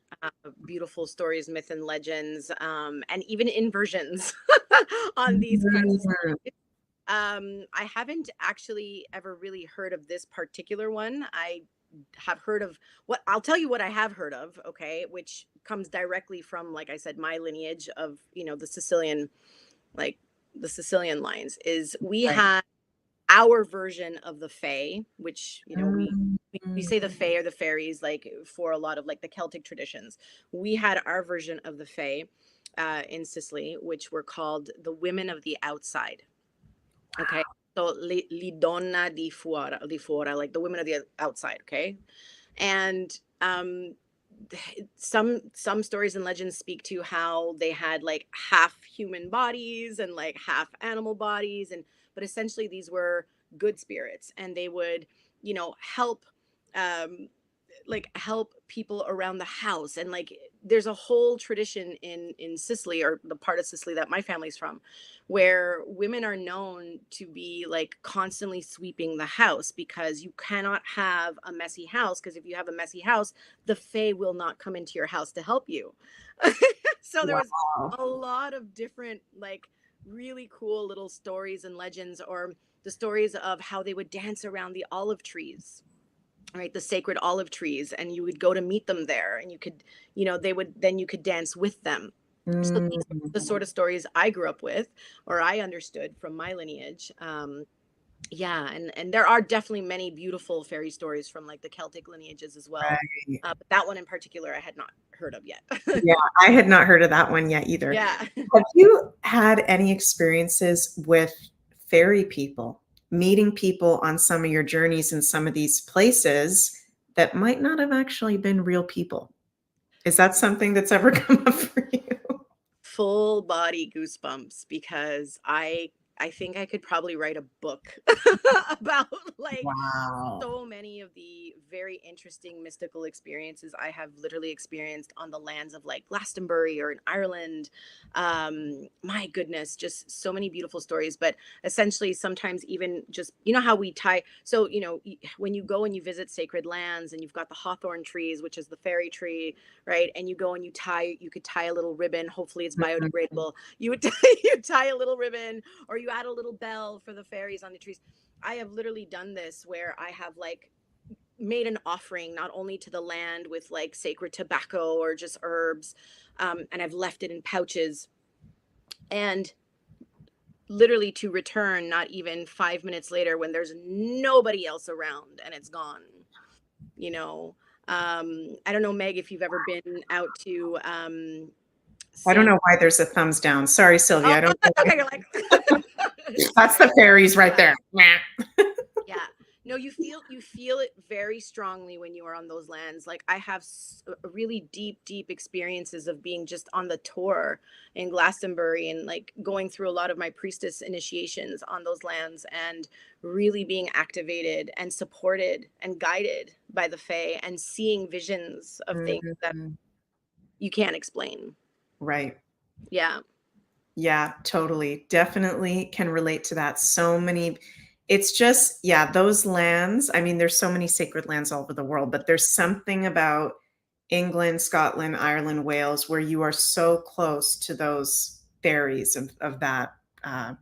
beautiful stories, myth, and legends, and even inversions on these kinds of Mm, stories. I haven't actually ever really heard of this particular one. I have heard of what I'll tell you what I have heard of, okay, which comes directly from, like I said, my lineage of, like the Sicilian lines is we right. had our version of the Fae, which, we Mm, say the Fae or the fairies, like for a lot of like the Celtic traditions. We had our version of the Fae in Sicily, which were called the women of the outside. Okay. So li donna di fuora, like the women of the outside. Okay. And some stories and legends speak to how they had like half human bodies and like half animal bodies, and but essentially these were good spirits, and they would help, um, like help people around the house. And like there's a whole tradition in Sicily, or the part of Sicily that my family's from, where women are known to be like constantly sweeping the house, because you cannot have a messy house, because if you have a messy house, the fae will not come into your house to help you. So there was Wow. a lot of different, like, really cool little stories and legends, or the stories of how they would dance around the olive trees, right, the sacred olive trees, and you would go to meet them there, and you could, they would, then you could dance with them. So these are Mm. the sort of stories I grew up with, or I understood from my lineage. Yeah, and there are definitely many beautiful fairy stories from like the Celtic lineages as well, Right. but that one in particular I had not heard of yet. Yeah, I had not heard of that one yet either. Yeah. Have you had any experiences with fairy people, meeting people on some of your journeys in some of these places that might not have actually been real people? Is that something that's ever come up for you? Full body goosebumps, because I think I could probably write a book about like Wow. so many of the very interesting mystical experiences I have literally experienced on the lands of like Glastonbury or in Ireland. My goodness, just so many beautiful stories. But essentially, sometimes even just, how we tie. So, when you go and you visit sacred lands, and you've got the hawthorn trees, which is the fairy tree, right? And you go and you could tie a little ribbon. Hopefully, it's Mhm. biodegradable. You would you tie a little ribbon, or you add a little bell for the fairies on the trees. I have literally done this where I have like made an offering not only to the land with like sacred tobacco or just herbs, and I've left it in pouches, and literally to return not even 5 minutes later when there's nobody else around and it's gone. You know, I don't know, Meg, if you've ever been out to I don't San. know why there's a thumbs down. Sorry, Sylvia. Oh, I don't know okay. You're like, why. That's the fairies right yeah. there. Meh. Yeah. No, you feel it very strongly when you are on those lands. Like I have really deep experiences of being just on the tour in Glastonbury, and like going through a lot of my priestess initiations on those lands, and really being activated and supported and guided by the Fae, and seeing visions of things that Mhm. you can't explain. Right. Yeah. Yeah, totally. Definitely can relate to that. So many, it's just, yeah, those lands. I mean, there's so many sacred lands all over the world, but there's something about England, Scotland, Ireland, Wales, where you are so close to those fairies of that. Uh,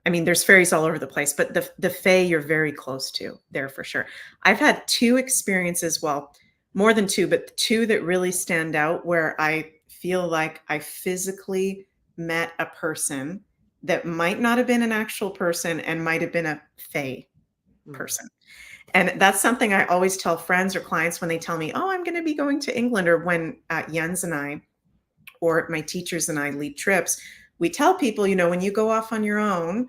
I mean, there's fairies all over the place, but the fae you're very close to there for sure. I've had two experiences, well, more than two, but two that really stand out where I feel like I physically met a person that might not have been an actual person and might have been a fae Mm. person. And that's something I always tell friends or clients when they tell me, "Oh, I'm going to be going to England," or when Jens and I, or my teachers and I lead trips. We tell people, when you go off on your own,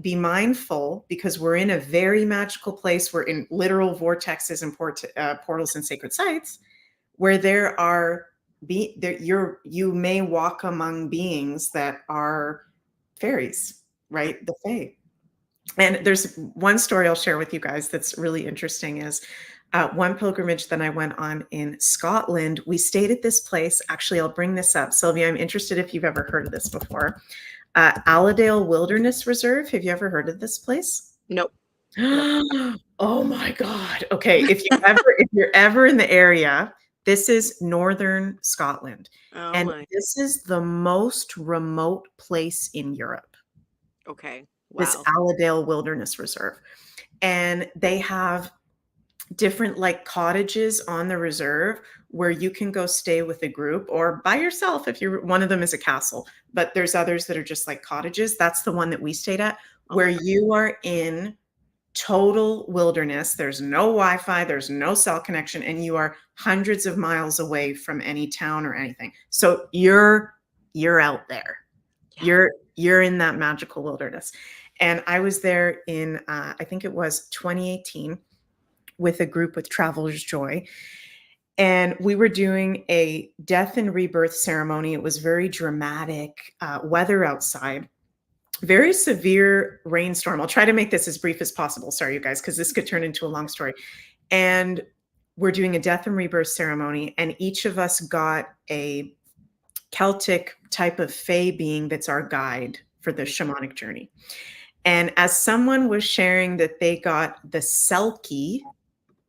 be mindful because we're in a very magical place. We're in literal vortexes and portals and sacred sites where there are you may walk among beings that are fairies, right? The fae. And there's one story I'll share with you guys that's really interesting is one pilgrimage that I went on in Scotland. We stayed at this place. Actually, I'll bring this up. Sylvia, I'm interested if you've ever heard of this before. Allendale Wilderness Reserve. Have you ever heard of this place? Nope. Nope. Oh my God. Okay. If you're ever in the area, this is northern Scotland. Oh And my. this is the most remote place in Europe, Okay. this Wow. Allendale Wilderness Reserve. And they have different like cottages on the reserve where you can go stay with a group or by yourself if you're one of them is a castle, but there's others that are just like cottages. That's the one that we stayed at, Oh where my God. you are in total wilderness. There's no Wi-Fi, there's no cell connection, and you are hundreds of miles away from any town or anything. So you're out there. Yeah. You're in that magical wilderness. And I was there in I think it was 2018 with a group with Traveler's Joy. And we were doing a death and rebirth ceremony. It was very dramatic weather outside. very severe rainstorm. I'll try to make this as brief as possible. Sorry, you guys, because this could turn into a long story. And we're doing a death and rebirth ceremony, and each of us got a Celtic type of fae being that's our guide for the shamanic journey. And as someone was sharing that they got the Selkie,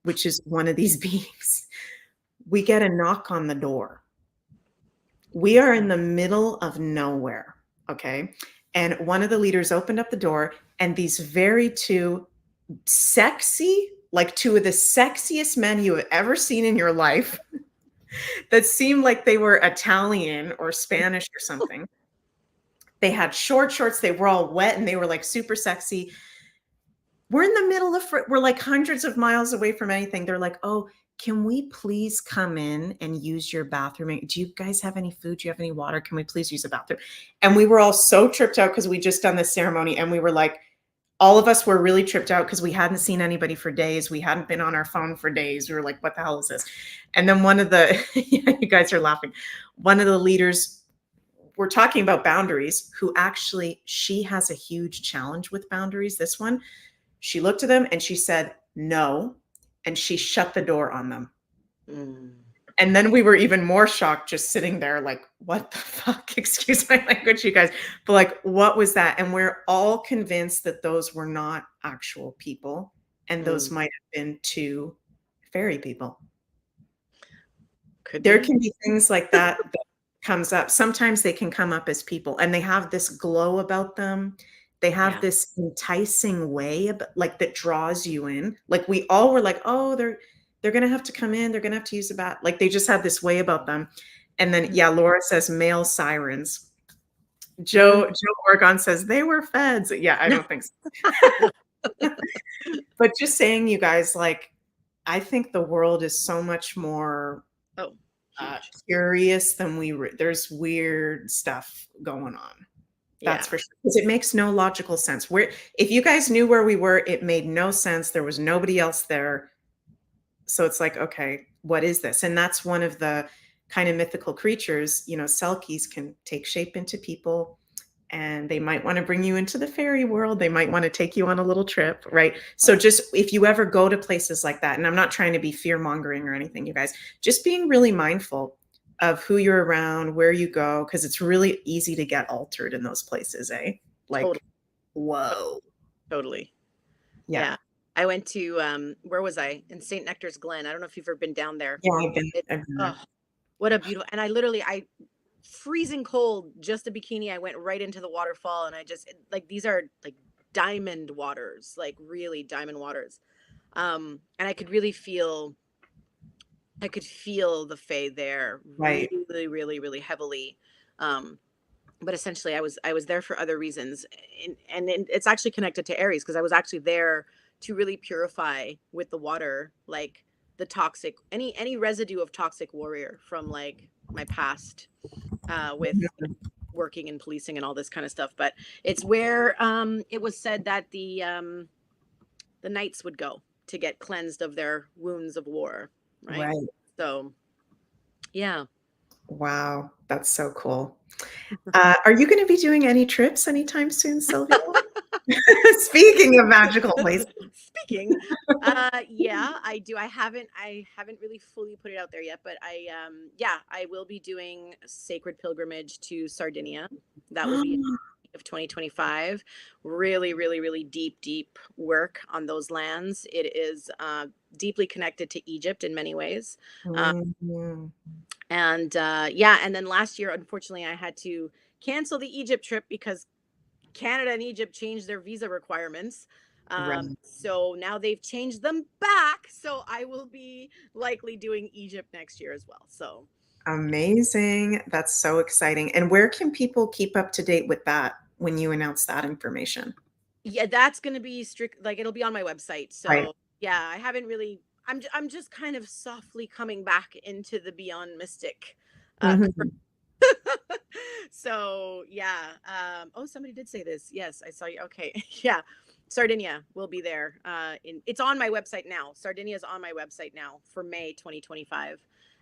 which is one of these beings, we get a knock on the door. We are in the middle of nowhere, okay? And one of the leaders opened up the door, and these very two sexy, like two of the sexiest men you have ever seen in your life, that seemed like they were Italian or Spanish or something. They had short shorts, they were all wet, and they were like super sexy. We're in the middle of, we're like hundreds of miles away from anything. They're like, oh, can we please come in and use your bathroom? Do you guys have any food? Do you have any water? Can we please use the bathroom? And we were all so tripped out because we just done this ceremony, and we were like, all of us were really tripped out because we hadn't seen anybody for days. We hadn't been on our phone for days. We were like, what the hell is this? And then one of the, yeah, you guys are laughing. One of the leaders, we're talking about boundaries, who actually, she has a huge challenge with boundaries. This one, she looked at them and she said, no. And she shut the door on them. Mm. And then we were even more shocked, just sitting there like, what the fuck? Excuse my language, you guys. But like, what was that? And we're all convinced that those were not actual people. And those might have been two fairy people. There can be things like that that comes up. Sometimes they can come up as people, and they have this glow about them. They have this enticing way, like, that draws you in. Like, we all were like, oh, they're going to have to come in. They're going to have to use the bat. Like, they just have this way about them. And then, yeah, Laura says male sirens. Joe Oregon says they were feds. Yeah, I don't think so. But just saying, you guys, like, I think the world is so much more curious than there's weird stuff going on. That's for sure. Because it makes no logical sense. If you guys knew where we were, it made no sense. There was nobody else there. So it's like, okay, what is this? And that's one of the kind of mythical creatures. You know, Selkies can take shape into people, and they might want to bring you into the fairy world. They might want to take you on a little trip, right? So just, if you ever go to places like that, and I'm not trying to be fear-mongering or anything, you guys, just being really mindful of who you're around, where you go, because it's really easy to get altered in those places, eh? Like, totally. Whoa. Totally. Yeah. I went to, where was I? In St. Nectar's Glen. I don't know if you've ever been down there. Yeah, I've been there. What a beautiful, and I freezing cold, just a bikini. I went right into the waterfall, and I just, like, these are like diamond waters, like really diamond waters. And I could really feel, the fae there, right, really, really, really heavily. But essentially I was there for other reasons. And it's actually connected to Aries, because I was actually there to really purify with the water, like the toxic, any residue of toxic warrior from like my past, with working in policing and all this kind of stuff. But it's where it was said that the knights would go to get cleansed of their wounds of war. Right. So, yeah. Wow. That's so cool. Are you going to be doing any trips anytime soon, Sylvia? Speaking of magical places. Yeah, I do. I haven't really fully put it out there yet, but I will be doing a sacred pilgrimage to Sardinia. That will be of 2025. Really, really, really deep work on those lands. It is deeply connected to Egypt in many ways. And then last year, unfortunately, I had to cancel the Egypt trip because Canada and Egypt changed their visa requirements. So now they've changed them back. So I will be likely doing Egypt next year as well. So amazing. That's so exciting. And where can people keep up to date with that when you announce that information? Yeah, that's going to be strict. Like, it'll be on my website. So yeah, I haven't really, I'm just kind of softly coming back into the Beyond Mystic. So yeah. Somebody did say this. Yes, I saw you. Okay. Yeah. Sardinia will be there. It's on my website now. Sardinia is on my website now for May 2025.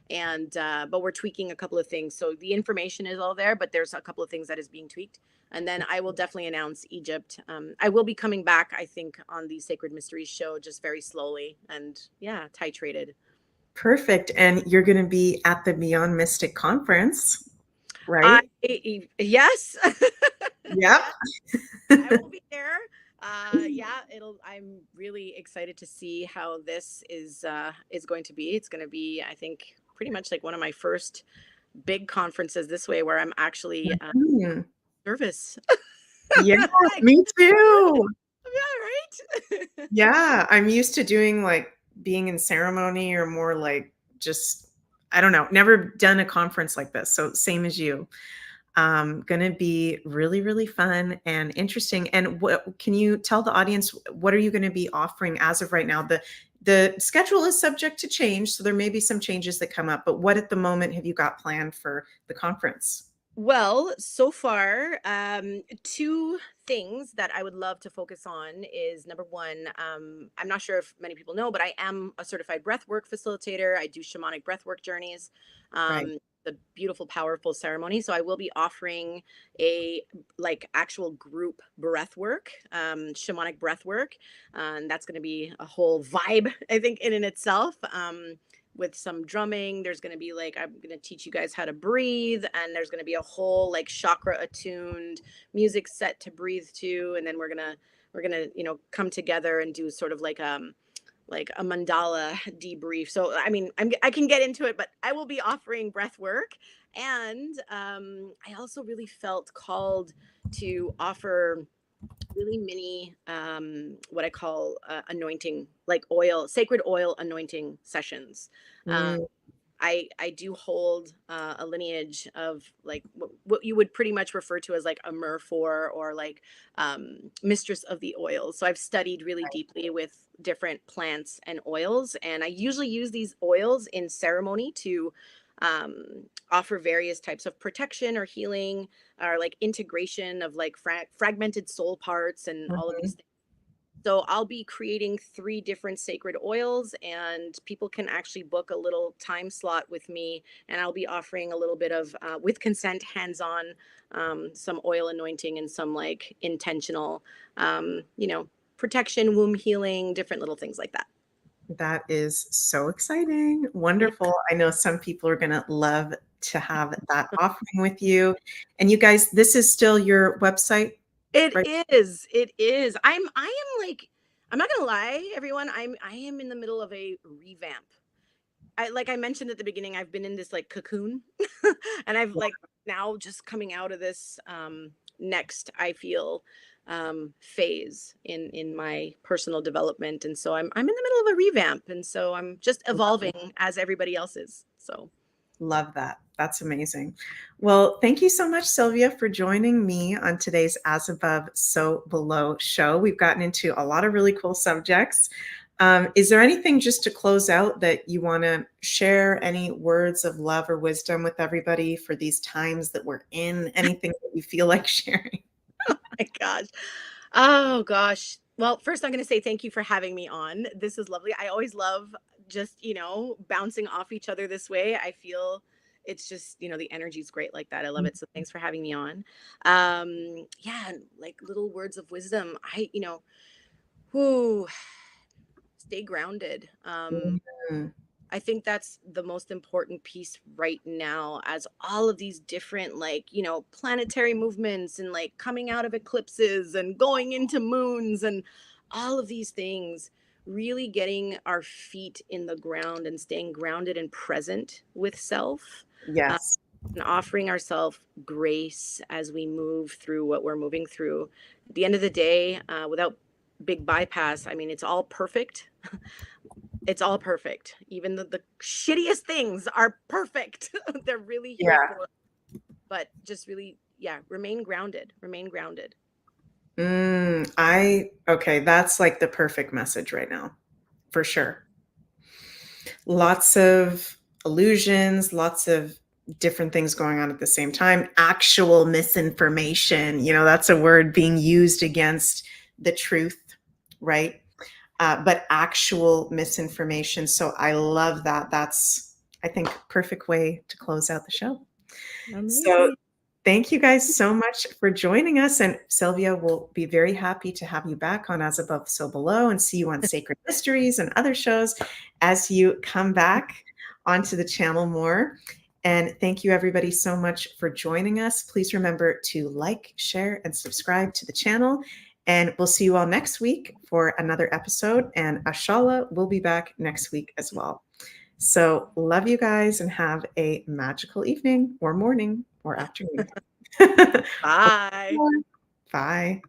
And but we're tweaking a couple of things. So the information is all there, but there's a couple of things that is being tweaked. And then I will definitely announce Egypt. I will be coming back, I think, on the Sacred Mysteries show, just very slowly and yeah, titrated. Perfect. And you're going to be at the Beyond Mystic conference, I right? yes, Yep. yes, I will be there. Yeah, it'll. I'm really excited to see how this is going to be. It's going to be, I think, pretty much like one of my first big conferences this way, where I'm actually Mhm. nervous. Yeah, Like, me too. yeah, right. Yeah, I'm used to doing like being in ceremony or more like just, I don't know, never done a conference like this. So same as you. Gonna be really, really fun and interesting. And what can you tell the audience? What are you going to be offering as of right now? The schedule is subject to change, so there may be some changes that come up. But what at the moment have you got planned for the conference? Well, so far, two things that I would love to focus on is number one, I'm not sure if many people know, but I am a certified breathwork facilitator. I do shamanic breathwork journeys, Right. the beautiful, powerful ceremony. So I will be offering a like actual group breathwork, shamanic breathwork, and that's going to be a whole vibe, I think, in and itself. With some drumming. There's going to be like, I'm going to teach you guys how to breathe. And there's going to be a whole like chakra attuned music set to breathe to. And then we're going to, come together and do sort of like a mandala debrief. So, I mean, I can get into it, but I will be offering breath work. And I also really felt called to offer really mini what I call anointing, like oil, sacred oil anointing sessions. um, Mm, I do hold a lineage of like what you would pretty much refer to as like a merfor or like mistress of the oils. So I've studied really deeply with different plants and oils, and I usually use these oils in ceremony to offer various types of protection or healing or like integration of like fragmented soul parts and all of these mhm. things. So I'll be creating three different sacred oils, and people can actually book a little time slot with me, and I'll be offering a little bit of, with consent, hands-on, some oil anointing and some like intentional, protection, womb healing, different little things like that. That is so exciting. Wonderful. I know some people are going to love to have that offering with you. And you guys, this is still your website, It right? is. It is. I am like, I'm not gonna lie, everyone. I am in the middle of a revamp. Like I mentioned at the beginning, I've been in this like cocoon and I've like now just coming out of this next, I feel, phase in my personal development. And so I'm in the middle of a revamp. And so I'm just evolving as everybody else is. So Love that. That's amazing. Well, thank you so much, Sylvia, for joining me on today's As Above, So Below show. We've gotten into a lot of really cool subjects. Is there anything just to close out that you want to share? Any words of love or wisdom with everybody for these times that we're in? Anything that you feel like sharing? my gosh. Oh gosh. Well, first I'm going to say thank you for having me on. This is lovely. I always love just, bouncing off each other this way. I feel it's just, the energy is great like that. I love it. So thanks for having me on. Yeah, and like little words of wisdom. Whoo, stay grounded. Mhm. I think that's the most important piece right now, as all of these different, like, planetary movements and like coming out of eclipses and going into moons and all of these things, really getting our feet in the ground and staying grounded and present with self, uh, Yes. and offering ourselves grace as we move through what we're moving through. At the end of the day, without big bypass, I mean, it's all perfect. It's all perfect. Even the shittiest things are perfect. They're really here Yeah. for, but just really, yeah, remain grounded. Remain grounded. Okay, that's like the perfect message right now, for sure. Lots of illusions, lots of different things going on at the same time. Actual misinformation, that's a word being used against the truth, right? But actual misinformation. So I love that. I think, perfect way to close out the show. So Amazing. thank you guys so much for joining us. And Sylvia will be very happy to have you back on As Above, So Below, and see you on Sacred Mysteries and other shows as you come back onto the channel more. And thank you everybody so much for joining us. Please remember to like, share, and subscribe to the channel. And we'll see you all next week for another episode. And Ashala will be back next week as well. So love you guys and have a magical evening or morning or afternoon. Bye. Bye.